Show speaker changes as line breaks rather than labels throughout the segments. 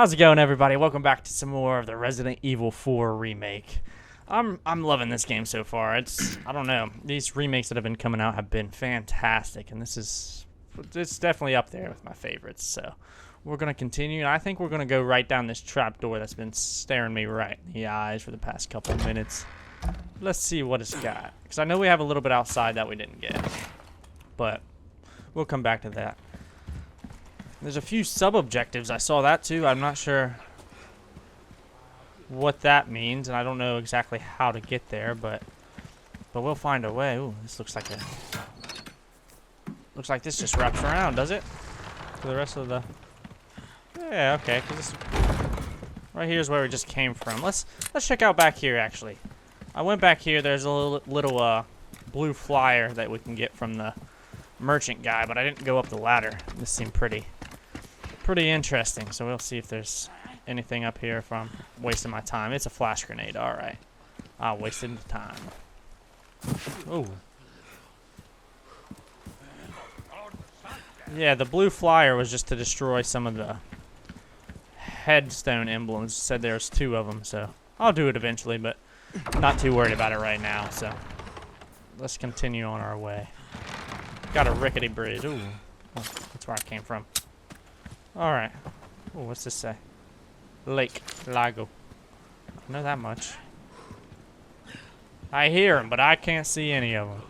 How's it going, everybody? Welcome back to some more of the Resident Evil 4 remake. I'm loving this game so far. I don't know, these remakes that have been coming out have been fantastic, and it's definitely up there with my favorites. So we're gonna continue, and I think we're gonna go right down this trap door that's been staring me right in the eyes for the past couple of minutes. Let's see what it's got, because I know we have a little bit outside that we didn't get, but we'll come back to that. There's a few sub-objectives. I saw that too. I'm not sure what that means, and I don't know exactly how to get there, but we'll find a way. Ooh, this looks like this just wraps around, does it? For the rest of the... Yeah, okay. 'Cause this... Right here is where we just came from. Let's check out back here, actually. I went back here. There's a little blue flyer that we can get from the merchant guy, but I didn't go up the ladder. This seemed pretty interesting, so we'll see if there's anything up here if I'm wasting my time. It's a flash grenade. All right, I wasted the time. Oh, yeah, the blue flyer was just to destroy some of the headstone emblems. It said there's 2 of them, so I'll do it eventually, but not too worried about it right now. So let's continue on our way. Got a rickety bridge. Ooh, oh, that's where I came from. All right. Oh, what's this say? Lake Lago. I know that much. I hear them, but I can't see any of them.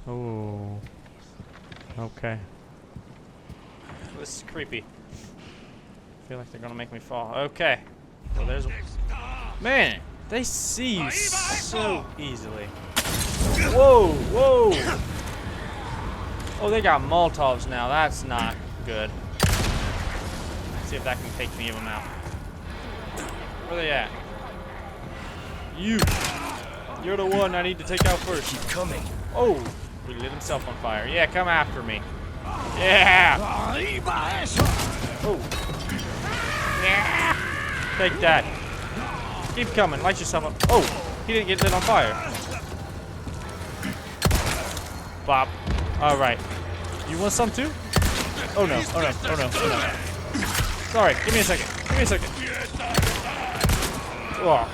Oh. Okay. This is creepy. I feel like they're gonna make me fall. Okay. Well, there's. Man, they see you so easily. Whoa, whoa. Oh, they got Molotovs now. That's not good. Let's see if that can take any of them out. Where are they at? You're the one I need to take out first.
Keep coming.
Oh, he lit himself on fire. Yeah, come after me. Yeah. Oh. Yeah. Take that. Keep coming. Light yourself up. Oh, he didn't get lit on fire. Bop. All right. You want some too? Oh no! Oh no! Oh no! Oh no! Sorry. Give me a second. Give me a second. Oh.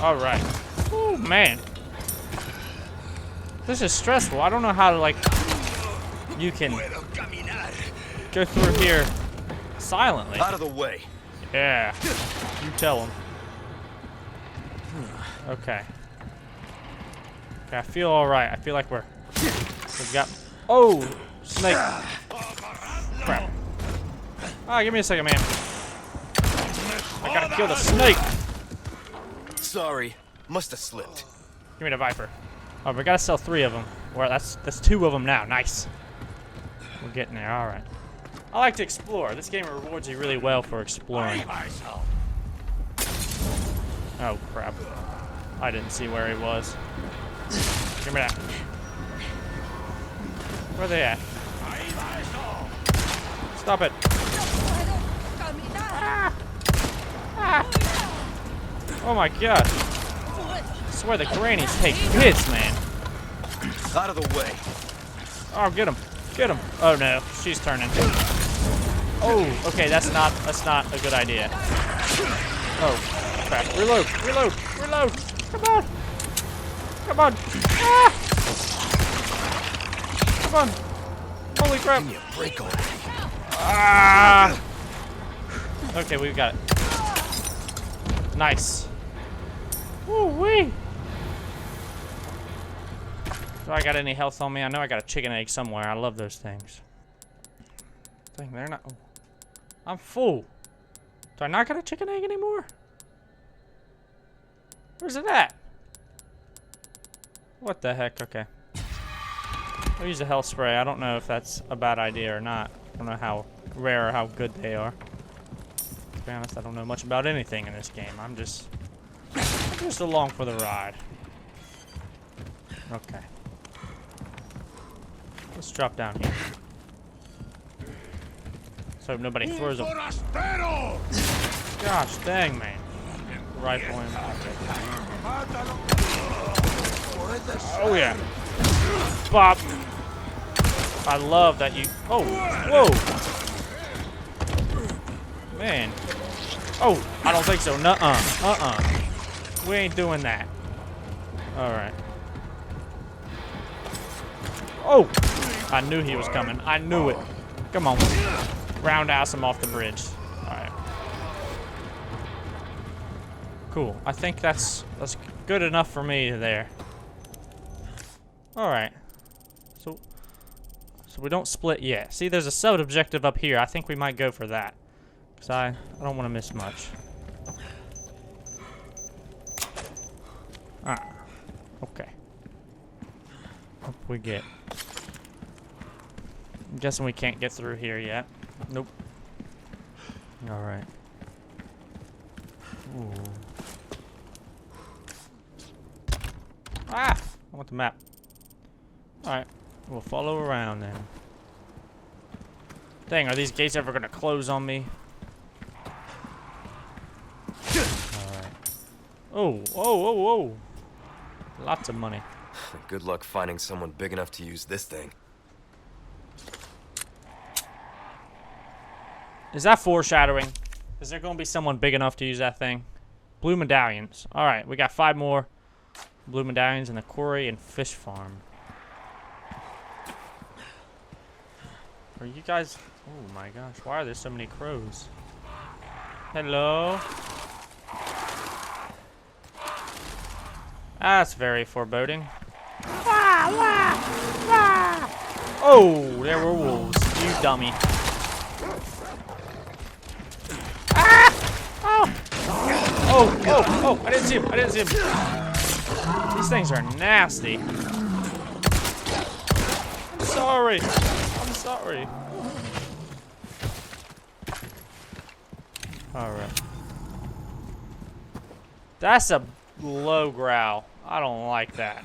All right. Oh man. This is stressful. I don't know how to you can go through here silently.
Out of the way.
Yeah. You tell him. Okay. Okay. I feel all right. I feel like we've got. Oh, snake. Crap. Ah, give me a second, man. I gotta kill the snake.
Sorry, must have slipped.
Give me the viper. Oh, we gotta sell 3 of them. Well, that's 2 of them now. Nice. We're getting there. All right. I like to explore. This game rewards you really well for exploring. Oh crap! I didn't see where he was. Give me that. Where are they at? Stop it. Ah. Ah. Oh my god. I swear the grannies take hits, man.
Out of the way.
Oh, get him. Get him. Oh no, she's turning. Oh, okay, that's not a good idea. Oh, crap. Reload. Reload. Reload. Come on. Come on. Ah. Come on. Holy crap.
Give me a break already.
Ah. Okay, we've got it. Nice. Woo-wee. Do I got any health on me? I know I got a chicken egg somewhere. I love those things. Dang, they're not... Oh. I'm full. Do I not got a chicken egg anymore? Where's it at? What the heck? Okay. I'll use a health spray. I don't know if that's a bad idea or not. I don't know how rare or how good they are. To be honest, I don't know much about anything in this game. I'm just along for the ride. Okay. Let's drop down here. So nobody throws them. Gosh dang, man. Rifle him. Oh yeah. Bop. I love that you... Oh, whoa. Man. Oh, I don't think so. Nuh-uh. We ain't doing that. Alright. Oh! I knew he was coming. I knew it. Come on. Roundhouse him off the bridge. Alright. Cool. I think that's good enough for me there. Alright. So we don't split yet. See, there's a sub-objective up here. I think we might go for that. Because I don't want to miss much. Ah. Okay. Up we get. I'm guessing we can't get through here yet. Nope. Alright. Ooh. Ah! I want the map. Alright. We'll follow around then. Dang, are these gates ever gonna close on me? Alright. Oh, oh. Lots of money.
Good luck finding someone big enough to use this thing.
Is that foreshadowing? Is there gonna be someone big enough to use that thing? Blue medallions. Alright, we got 5 more blue medallions in the quarry and fish farm. Are you guys... Oh my gosh, why are there so many crows? Hello? That's very foreboding. Oh, there were wolves. You dummy. Oh, I didn't see him. These things are nasty. I'm sorry. Alright. That's a low growl. I don't like that.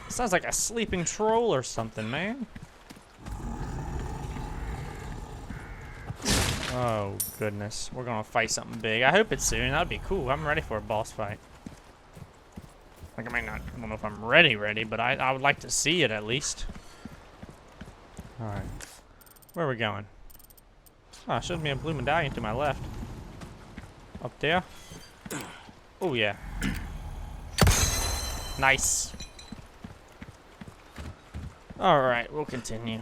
Sounds like a sleeping troll or something, man. Oh, goodness. We're gonna fight something big. I hope it's soon. That'd be cool. I'm ready for a boss fight. Like, I don't know if I'm ready, but I would like to see it at least. Alright. Where are we going? Oh, it shows me a blue medallion to my left. Up there. Oh, yeah. Nice. Alright, we'll continue.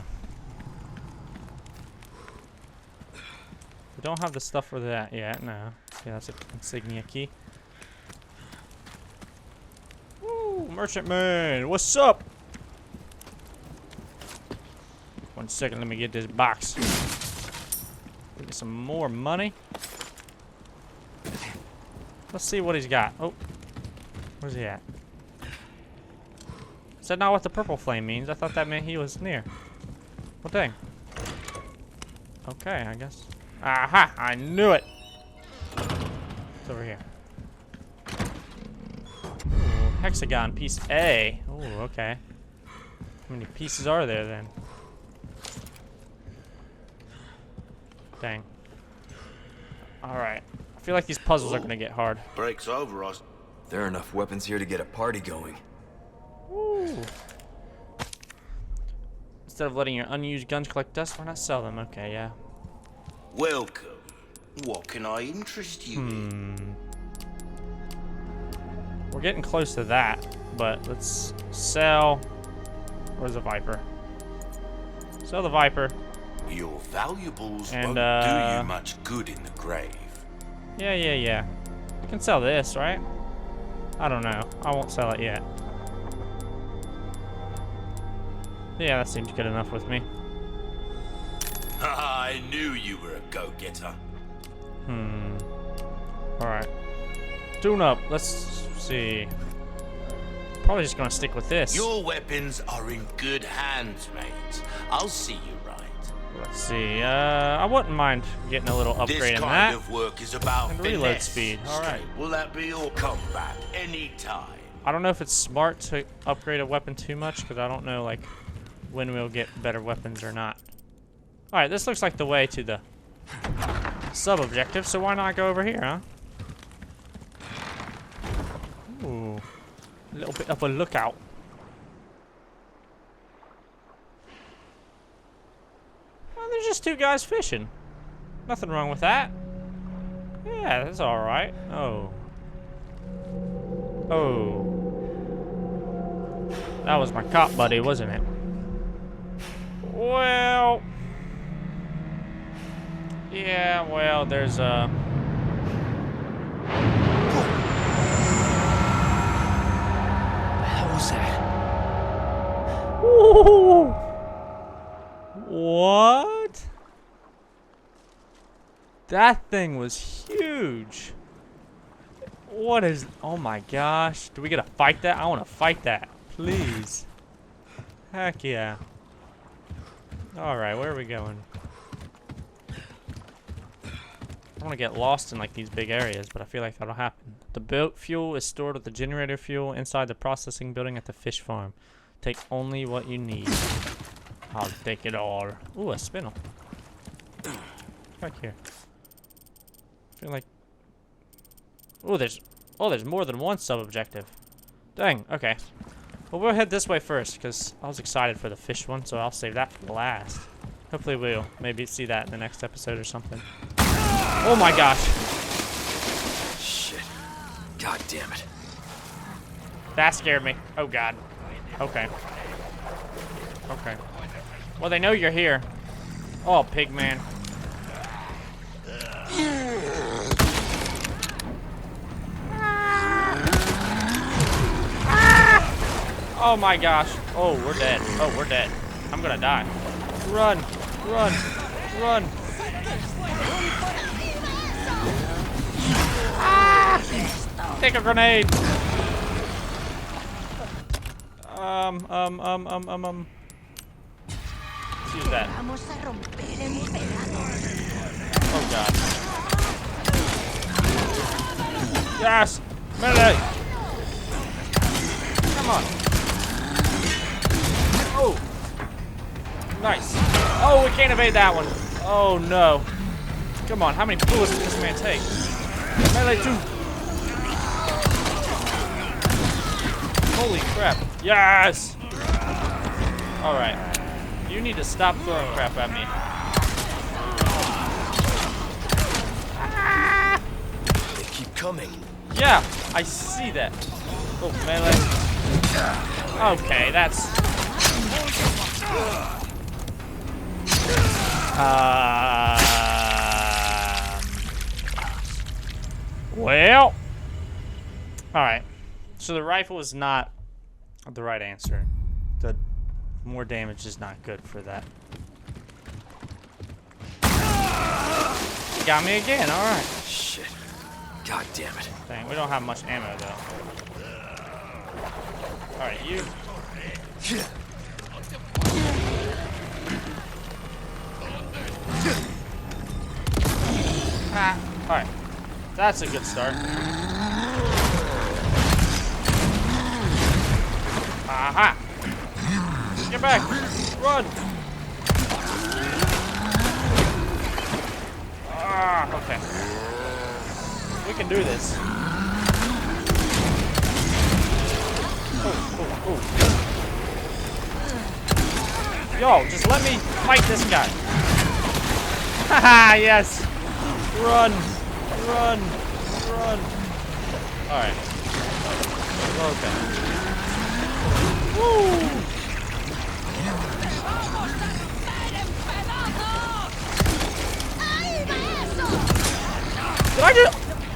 We don't have the stuff for that yet, no. Yeah, that's an insignia key. Woo, merchantman, what's up? 1 second, let me get this box. Get some more money. Let's see what he's got. Oh, where's he at? Is that not what the purple flame means? I thought that meant he was near. Well, dang. Okay, I guess. Aha! I knew it! It's over here. Ooh, hexagon piece A. Ooh, okay. How many pieces are there then? Dang. Alright. I feel like these puzzles are gonna get hard.
Break's over us.
There are enough weapons here to get a party going.
Ooh. Instead of letting your unused guns collect dust, why not sell them? Okay, yeah.
Welcome. What can I interest you in?
We're getting close to that, but let's sell. Where's the Viper? Sell the Viper.
Your valuables
And,
won't do you much good in the grave.
Yeah. We can sell this, right? I don't know. I won't sell it yet. Yeah, that seems good enough with me.
I knew you were a go-getter.
Alright. Tune up. Let's see. Probably just gonna stick with this.
Your weapons are in good hands, mate. I'll see you right.
Let's see. I wouldn't mind getting a little upgrade
This
in
kind
that.
of work is about
And reload
finesse.
speed. All right.
Will that be your combat anytime?
I don't know if it's smart to upgrade a weapon too much, because I don't know, like, when we'll get better weapons or not. Alright, this looks like the way to the sub-objective, so why not go over here, huh? Ooh. A little bit of a lookout. Well, there's just 2 guys fishing. Nothing wrong with that. Yeah, that's alright. Oh. Oh. That was my cop buddy, wasn't it? Well. Yeah, well, there's a...
What was that?
Ooh. What? That thing was huge. What is... Oh my gosh. Do we get to fight that? I want to fight that. Please. Heck yeah. Alright, where are we going? I want to get lost in like these big areas, but I feel like that'll happen. The built fuel is stored with the generator fuel inside the processing building at the fish farm. Take only what you need. I'll take it all. Ooh, a spinel. Back here. I feel like... Oh, there's more than one sub-objective. Dang, okay. Well, we'll head this way first, because I was excited for the fish one, so I'll save that for last. Hopefully we'll maybe see that in the next episode or something. Oh my gosh.
Shit. God damn it.
That scared me. Oh god. Okay. Okay. Well, they know you're here. Oh, pig man. Oh my gosh. Oh, we're dead. Oh, we're dead. I'm gonna die. Run. Run. Run. Ah! Take a grenade. Let's use that. Oh god. Yes! Melee! Come on. Oh! Nice. Oh, we can't evade that one. Oh no. Come on, how many bullets does this man take? Melee 2. Holy crap. Yes! Alright. You need to stop throwing crap at me.
They keep coming.
Yeah, I see that. Oh, melee. Okay, that's... Well... Alright. So the rifle is not the right answer. The more damage is not good for that. Got me again, alright.
Shit. God damn it.
Dang, we don't have much ammo though. Alright, you. Ah, alright. That's a good start. Aha! Get back! Run! Ah, okay. We can do this. Oh, oh, oh. Yo, just let me fight this guy. Haha, yes! Run! Run! Run! Alright. Okay. Woo!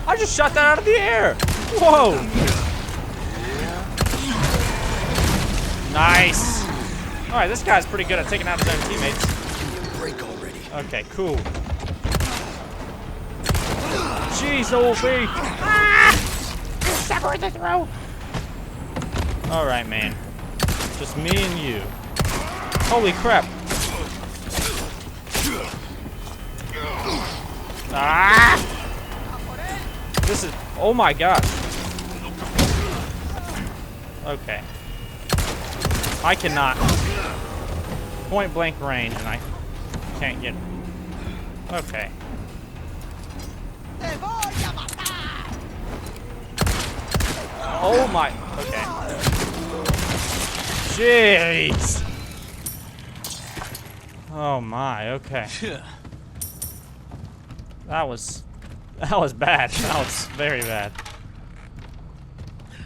I just shot that out of the air! Whoa! Nice! Alright, this guy's pretty good at taking out his own teammates.
Give me a break already.
Okay, cool. Jeez, OB! Ah! Separate the throat! Alright, man. Just me and you. Holy crap! Ah! This is... Oh my gosh. Okay. I cannot. Point blank range and I can't get... Okay. Oh my... Okay. Jeez! Oh my, okay. That was bad. That was very bad.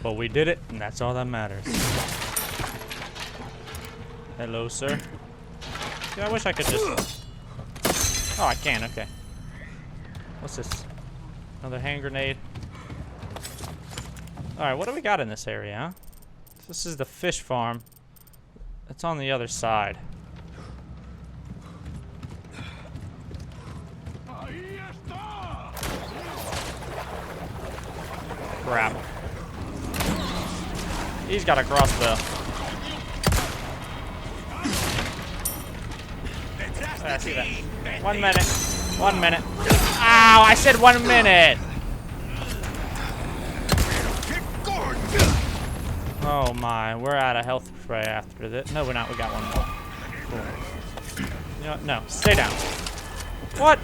But we did it, and that's all that matters. Hello, sir. Yeah, I wish I could just... Oh, I can, okay. What's this? Another hand grenade. Alright, what do we got in this area, huh? This is the fish farm. It's on the other side. Crap. He's got a crossbow. I see that. 1 minute. 1 minute. Ow! I said 1 minute! Oh my, we're out of health spray after this. No, we're not. We got one more. Cool. You know what? No, stay down. What?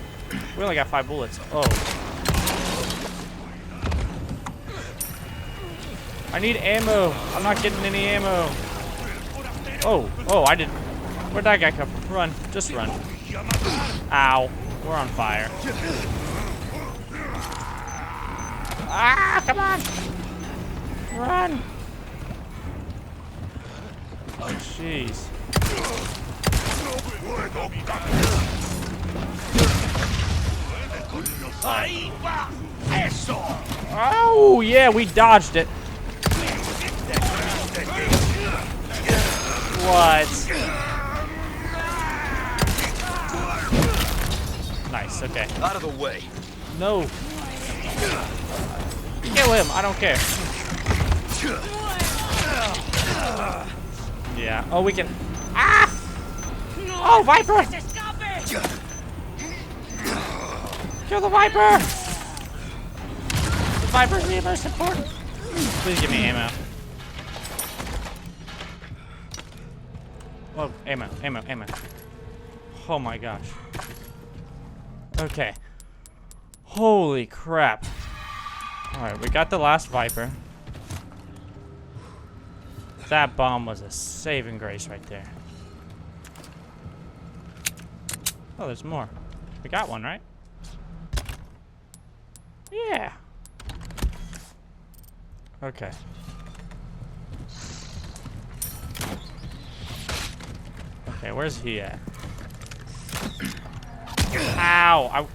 We only got 5 bullets. Oh. I need ammo. I'm not getting any ammo. Oh, oh, I didn't. Where'd that guy come from? Run. Just run. Ow. We're on fire. Ah, come on. Run. Oh, jeez. Oh, yeah, we dodged it. What? Nice, okay.
Out of the way.
No. Kill him, I don't care. Yeah. Oh, we can. Ah! Oh, Viper! Kill the Viper! The Viper's the most important. Please give me ammo. Oh, ammo, ammo, ammo. Oh my gosh. Okay. Holy crap. Alright, we got the last Viper. That bomb was a saving grace right there. Oh, there's more. We got one, right? Yeah. Okay. Okay, where's he at? Ow!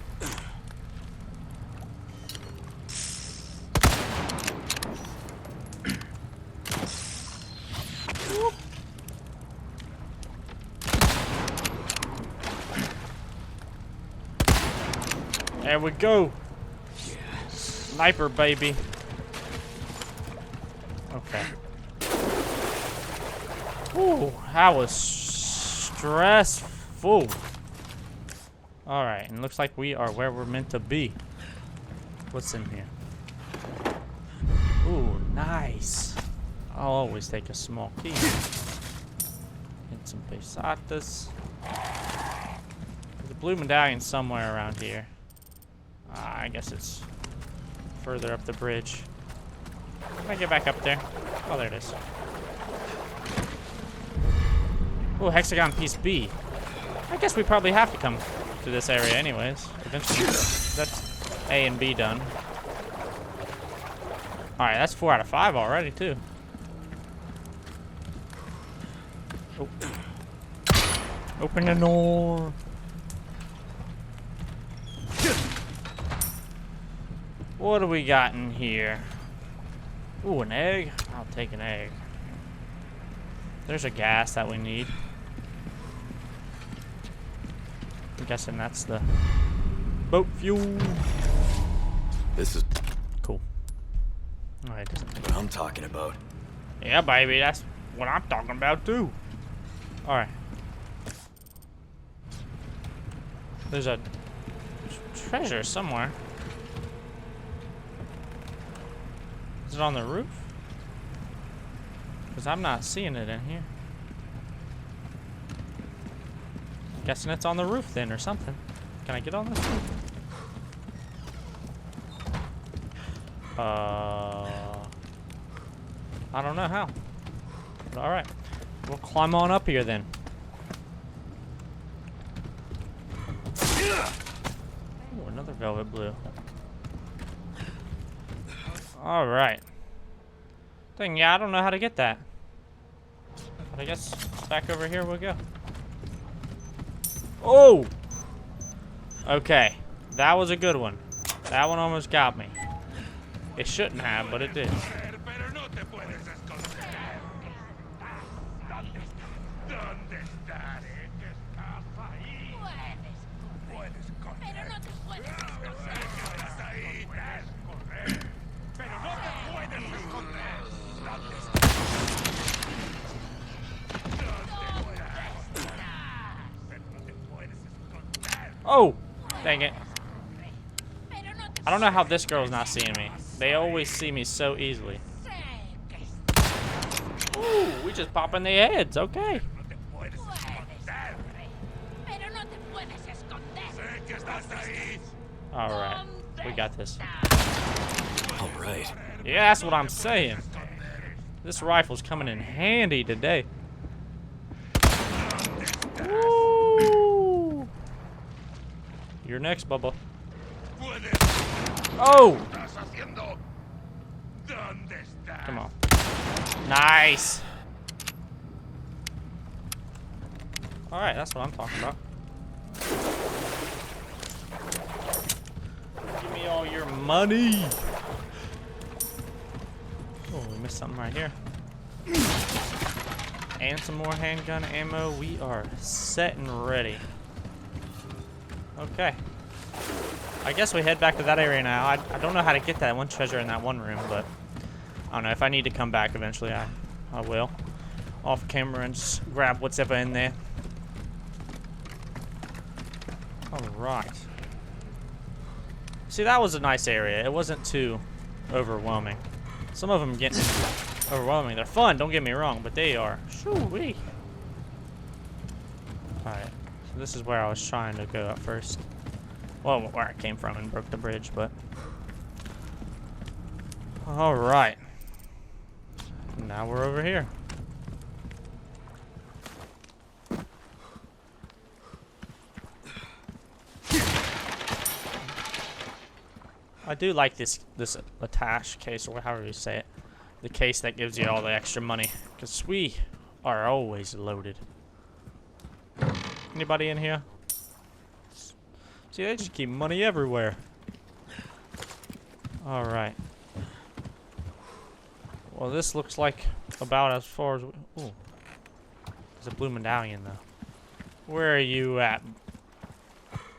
There we go. Sniper, baby. Okay. Ooh, that was stressful. Alright, and looks like we are where we're meant to be. What's in here? Ooh, nice. I'll always take a small key. Get some pesatas. There's a blue medallion somewhere around here. I guess it's further up the bridge. Can I get back up there? Oh, there it is. Oh, hexagon piece B. I guess we probably have to come to this area anyways. Eventually. That's A and B done. Alright, that's 4 out of 5 already, too. Oh. Open the door. What do we got in here? Ooh, an egg? I'll take an egg. There's a gas that we need. I'm guessing that's the boat fuel.
This is
Cool. Alright.
what I'm talking about.
Yeah, baby, that's what I'm talking about, too. Alright. There's a treasure somewhere. Is it on the roof? Because I'm not seeing it in here. Guessing it's on the roof then or something. Can I get on this roof? I don't know how. But alright. We'll climb on up here then. Ooh, another Another velvet blue. Alright. Dang, yeah, I don't know how to get that. But I guess back over here we'll go. Oh! Okay. That was a good one. That one almost got me. It shouldn't have, but it did. Oh! Dang it. I don't know how this girl's not seeing me. They always see me so easily. Ooh, we just popping their heads. Okay. Alright. We got this.
Alright.
Yeah, that's what I'm saying. This rifle's coming in handy today. Woo! You're next, Bubba. Oh! Come on. Nice! Alright, that's what I'm talking about. Give me all your money! Oh, we missed something right here. And some more handgun ammo. We are set and ready. Okay. I guess we head back to that area now. I don't know how to get that one treasure in that one room, but I don't know. If I need to come back eventually, I will. Off camera and just grab what's ever in there. Alright. See, that was a nice area. It wasn't too overwhelming. Some of them get overwhelming. They're fun, don't get me wrong, but they are. Shoo-wee. Alright. So this is where I was trying to go at first. Well, where I came from and broke the bridge, but... Alright. Now we're over here. I do like this attach case, or however you say it. The case that gives you all the extra money. Because we are always loaded. Anybody in here? See, they just keep money everywhere. Alright. Well, this looks like about as far as... Ooh. There's a blue medallion, though. Where are you at?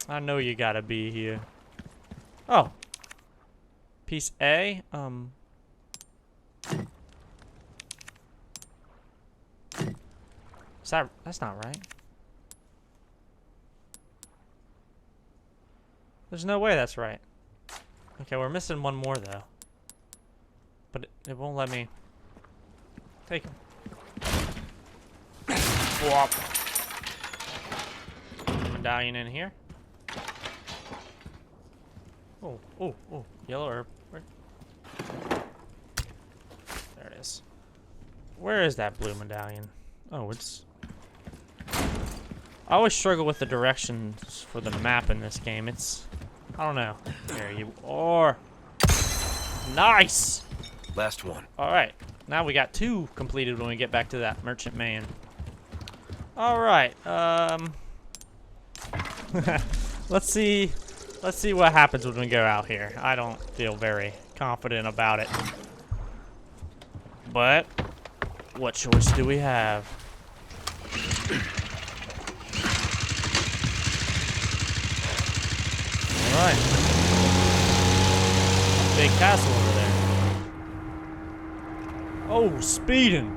I know you gotta be here. Oh. Piece A? That's not right. There's no way that's right. Okay, we're missing one more though. But it won't let me take him. Swap. Medallion in here. Oh, oh, oh, yellow herb. Where? There it is. Where is that blue medallion? Oh, it's... I always struggle with the directions for the map in this game. It's... I don't know. There you are. Nice!
Last one.
Alright. Now we got 2 completed when we get back to that merchant man. Alright. Let's see what happens when we go out here. I don't feel very confident about it. But what choice do we have? Alright. Big castle over there. Oh, speeding.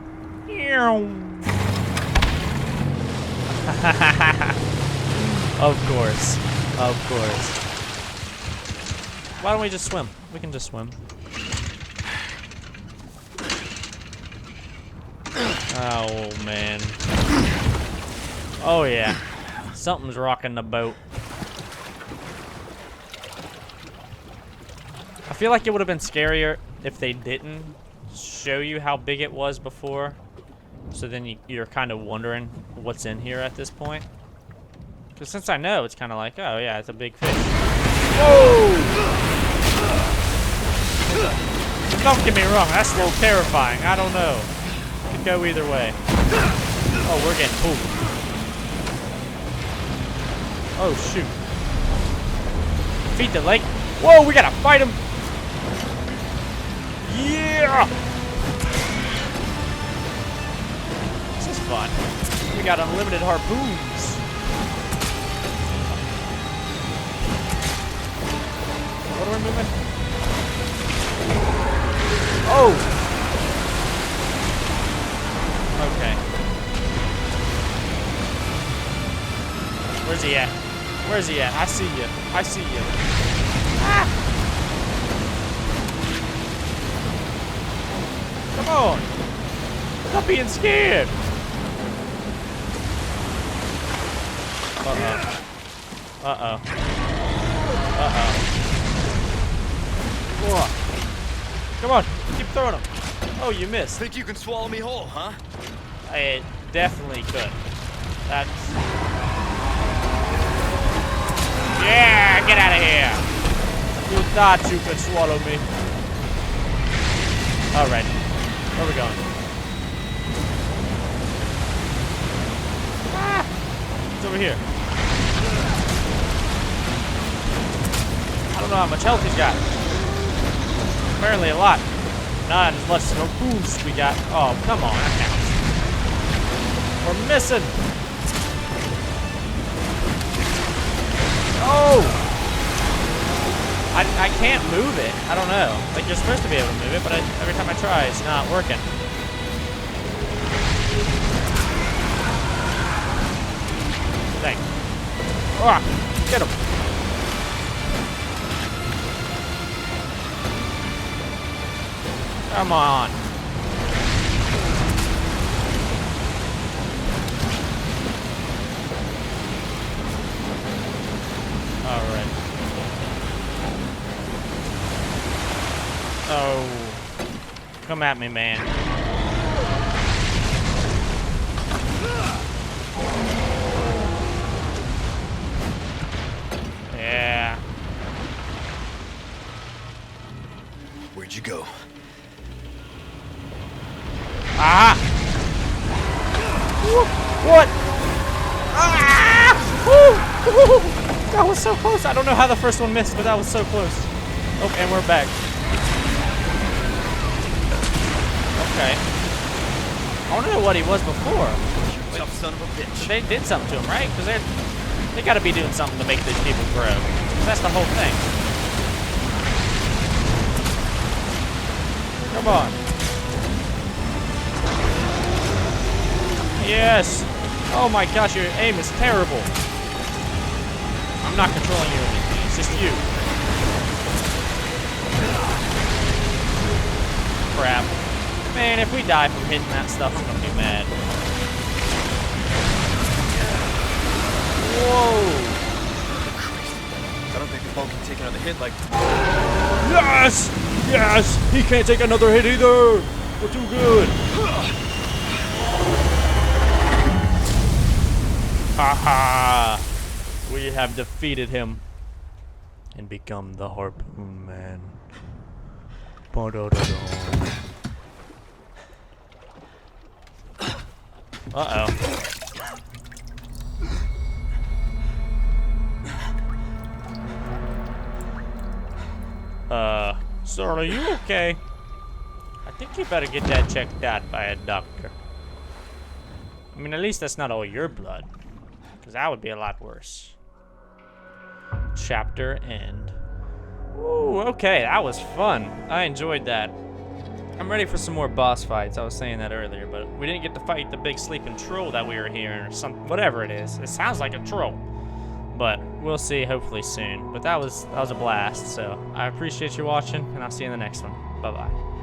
Of course. Of course. Why don't we just swim? We can just swim. Oh, man. Oh, yeah. Something's rocking the boat. I feel like it would have been scarier if they didn't show you how big it was before. So then you're kind of wondering what's in here at this point. Because since I know, it's kind of like, oh, yeah, it's a big fish. Whoa! Don't get me wrong, that's still terrifying. I don't know. Could go either way. Oh, we're getting pulled. Oh, shoot. Defeat the lake. Whoa, we gotta fight him. Yeah! This is fun. We got unlimited harpoons. What are we moving? Oh! Okay. Where's he at? Where's he at? I see you. I see you. Ah! Come on! Stop being scared! Uh-oh. Uh-oh. Uh-oh. Whoa. Come on, keep throwing them. Oh, you missed.
Think you can swallow me whole, huh?
I definitely could. That's... Yeah, get out of here. You thought you could swallow me. Alright, where are we going? Ah, it's over here. I don't know how much health he's got. Apparently a lot. Not as much harpoons we got. Oh, come on, that counts. We're missing. Oh! I can't move it. I don't know. Like, you're supposed to be able to move it, but every time I try, it's not working. Dang. Ah, get him. Come on. Alright. Oh. Come at me, man. Yeah.
Where'd you go?
Ah! What? Ah! Woo! That was so close. I don't know how the first one missed, but that was so close. Oh, and we're back. Okay. I want to know what he was before.
You tough son of a bitch.
They did something to him, right? Because they got to be doing something to make these people grow. That's the whole thing. Come on. Yes. Oh my gosh, your aim is terrible. I'm not controlling you or anything. It's just you. Crap. Man, if we die from hitting that stuff, I'm gonna be mad. Whoa.
I don't think the ball can take another hit like...
Yes! Yes! He can't take another hit either! We're too good! Haha! We have defeated him and become the Harpoon Man. Uh-oh. Sir, are you okay? I think you better get that checked out by a doctor. I mean, at least that's not all your blood. Because that would be a lot worse. Chapter end. Ooh, okay, that was fun. I enjoyed that. I'm ready for some more boss fights. I was saying that earlier, but we didn't get to fight the big sleeping troll that we were hearing, or some whatever it is. It sounds like a troll, but we'll see hopefully soon. But that was a blast. So I appreciate you watching, and I'll see you in the next one. Bye bye.